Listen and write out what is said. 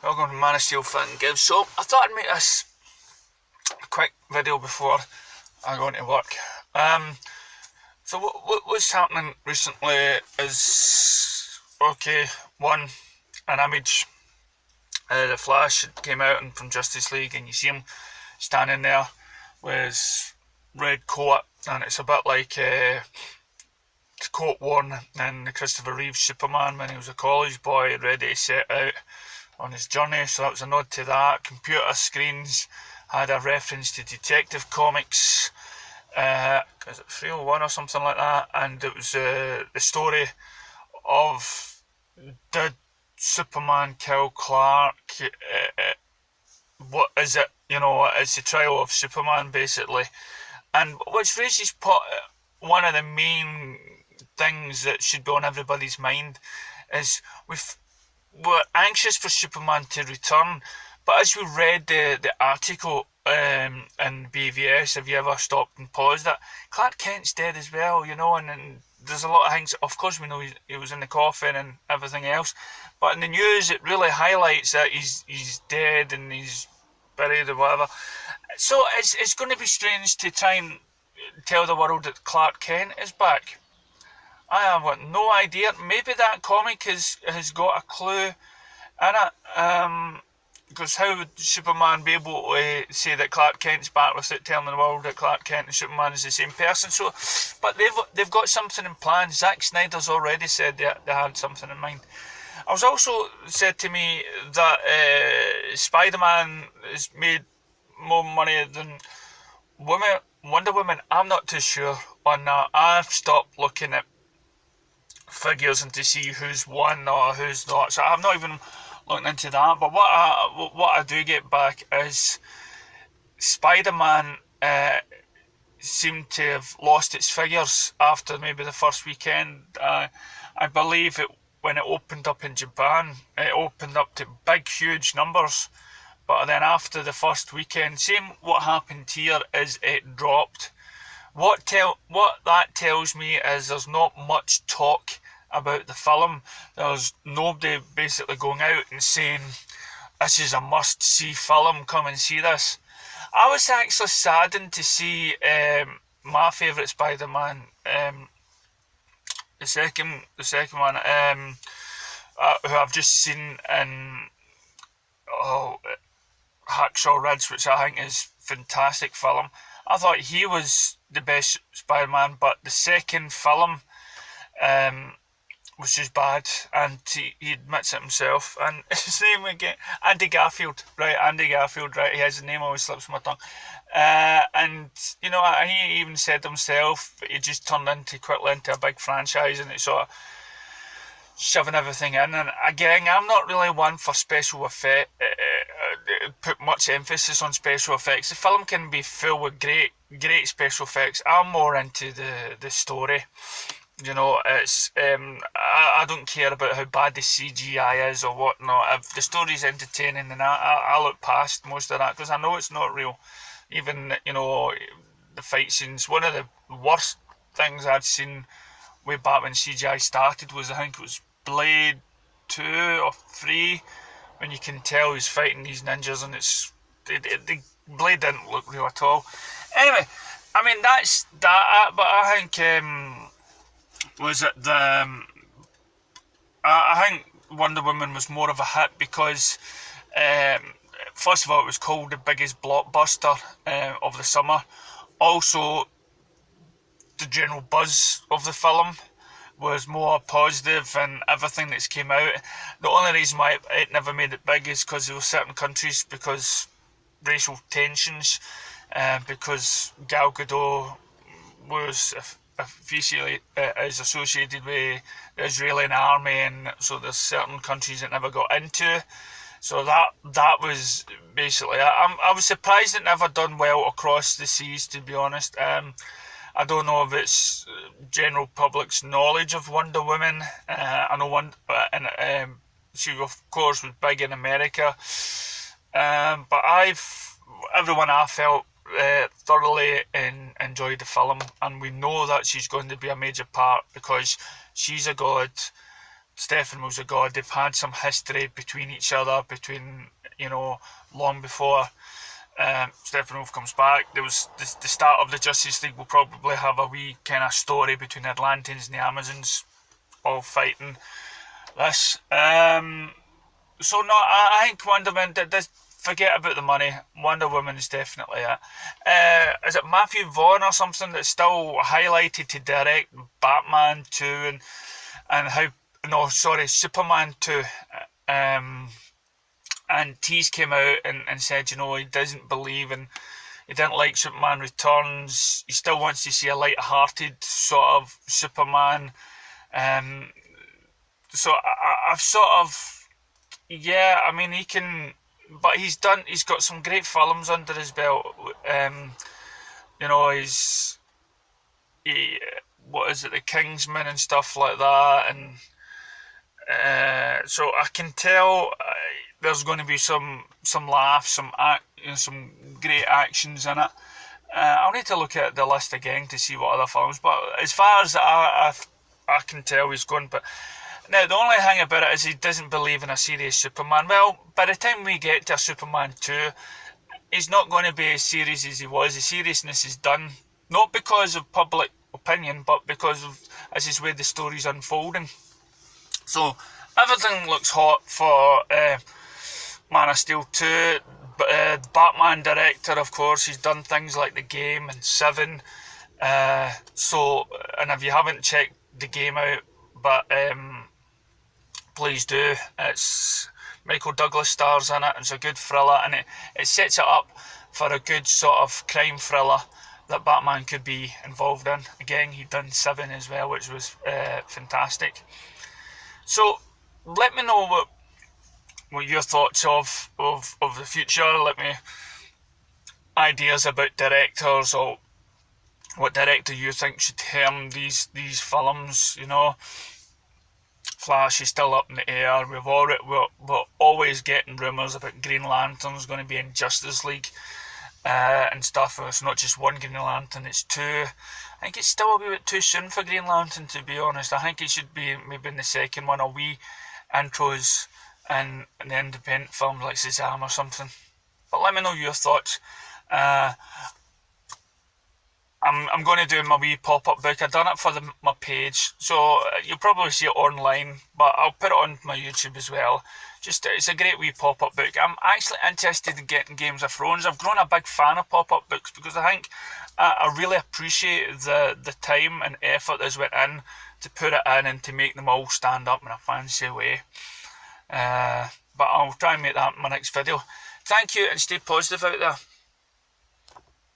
Welcome to Man of Steel Fit and Give. So I thought I'd make this a quick video before I go into work. So what's happening recently is, one, an image, the Flash came out and from Justice League, and you see him standing there with his red coat, and it's a bit like the coat worn in the Christopher Reeve Superman when he was a college boy ready to set out on his journey. So that was a nod to that. Computer screens had a reference to Detective Comics, is it 301 or something like that, and it was the story of, did Superman kill Clark? What is it? It's the trial of Superman basically, and which raises one of the main things that should be on everybody's mind is we're anxious for Superman to return, but as we read the article in BVS, have you ever stopped and paused it? Clark Kent's dead as well, and there's a lot of things. Of course, we know he was in the coffin and everything else, but in the news it really highlights that he's dead and he's buried or whatever. So it's going to be strange to try and tell the world that Clark Kent is back. I have got no idea. Maybe that comic has got a clue in it. Because how would Superman be able to say that Clark Kent's back without telling the world that Clark Kent and Superman is the same person? So, but they've got something in plan. Zack Snyder's already said they had something in mind. I was also said to me that Spider-Man has made more money than Wonder Woman. I'm not too sure on that. I've stopped looking at figures and to see who's won or who's not. So I'm not even looking into that. But what I do get back is Spider-Man seemed to have lost its figures after maybe the first weekend. I believe when it opened up in Japan, it opened up to big, huge numbers. But then after the first weekend, what happened here is it dropped. What that tells me is there's not much talk about the film. There's nobody basically going out and saying this is a must-see film, come and see this. I was actually saddened to see my favourite Spider-Man, the second one, who I've just seen in Hacksaw Ridge, which I think is a fantastic film. I thought he was the best Spider-Man, but the second film was just bad, and he admits it himself. And his name again, Andy Garfield, right? He has a name always slips my tongue. And he even said himself he just turned quickly into a big franchise, and it's sort of shoving everything in. And again, I'm not really one for special effect. Put much emphasis on special effects. The film can be filled with great special effects. I'm more into the story. It's I don't care about how bad the CGI is or whatnot. If the story's entertaining, then I look past most of that because I know it's not real. Even the fight scenes. One of the worst things I'd seen way back when CGI started was, I think it was Blade 2 or 3, when you can tell he's fighting these ninjas and the Blade didn't look real at all. Anyway, I mean that's that. But I think I think Wonder Woman was more of a hit because first of all it was called the biggest blockbuster of the summer. Also, the general buzz of the film was more positive, and everything that's came out. The only reason why it never made it big is because there were certain countries, because racial tensions, because Gal Gadot was officially is associated with the Israeli army, and so there's certain countries that never got into. So that was basically it. I was surprised it never done well across the seas, to be honest. I don't know if it's general public's knowledge of Wonder Woman. I know she of course was big in America, but everyone I felt thoroughly enjoyed the film, and we know that she's going to be a major part because she's a god Stephen was a god. They've had some history between each other, long before Steppenwolf comes back. There was the start of the Justice League will probably have a wee kind of story between the Atlanteans and the Amazons all fighting this. So no, I think Wonder Woman, forget about the money. Wonder Woman is definitely it. Is it Matthew Vaughn or something that's still highlighted to direct Batman 2 and how, no, sorry, Superman 2. And Tease came out and said, he doesn't believe in, he didn't like Superman Returns. He still wants to see a light-hearted sort of Superman. So I've sort of, yeah, I mean, he can, but he's got some great films under his belt. What is it, The Kingsman and stuff like that, and so I can tell there's going to be some laughs, some great actions in it. I'll need to look at the list again to see what other films, but as far as I can tell, he's going. But now the only thing about it is he doesn't believe in a serious Superman. Well, by the time we get to Superman 2, he's not going to be as serious as he was. The seriousness is done, not because of public opinion, but because of as is where the story's unfolding. So everything looks hot for Man of Steel 2. The Batman director, of course, he's done things like The Game and Seven. And if you haven't checked The Game out, but please do. It's Michael Douglas stars in it. It's a good thriller, and it sets it up for a good sort of crime thriller that Batman could be involved in. Again, he'd done Seven as well, which was fantastic. So let me know what your thoughts of the future. Let me ideas about directors, or what director you think should helm these films. Flash is still up in the air. We're always getting rumours about Green Lantern's going to be in Justice League and stuff. It's not just one Green Lantern, it's two. I think it's still a bit too soon for Green Lantern, to be honest. I think it should be maybe in the second one, a wee intros in the independent films like Shazam or something. But let me know your thoughts. I'm going to do my wee pop-up book. I've done it for my page, so you'll probably see it online, but I'll put it on my YouTube as well. It's a great wee pop-up book. I'm actually interested in getting Games of Thrones. I've grown a big fan of pop-up books because I think I really appreciate the time and effort that's went in to put it in and to make them all stand up in a fancy way. But I'll try and make that in my next video. Thank you, and stay positive out there.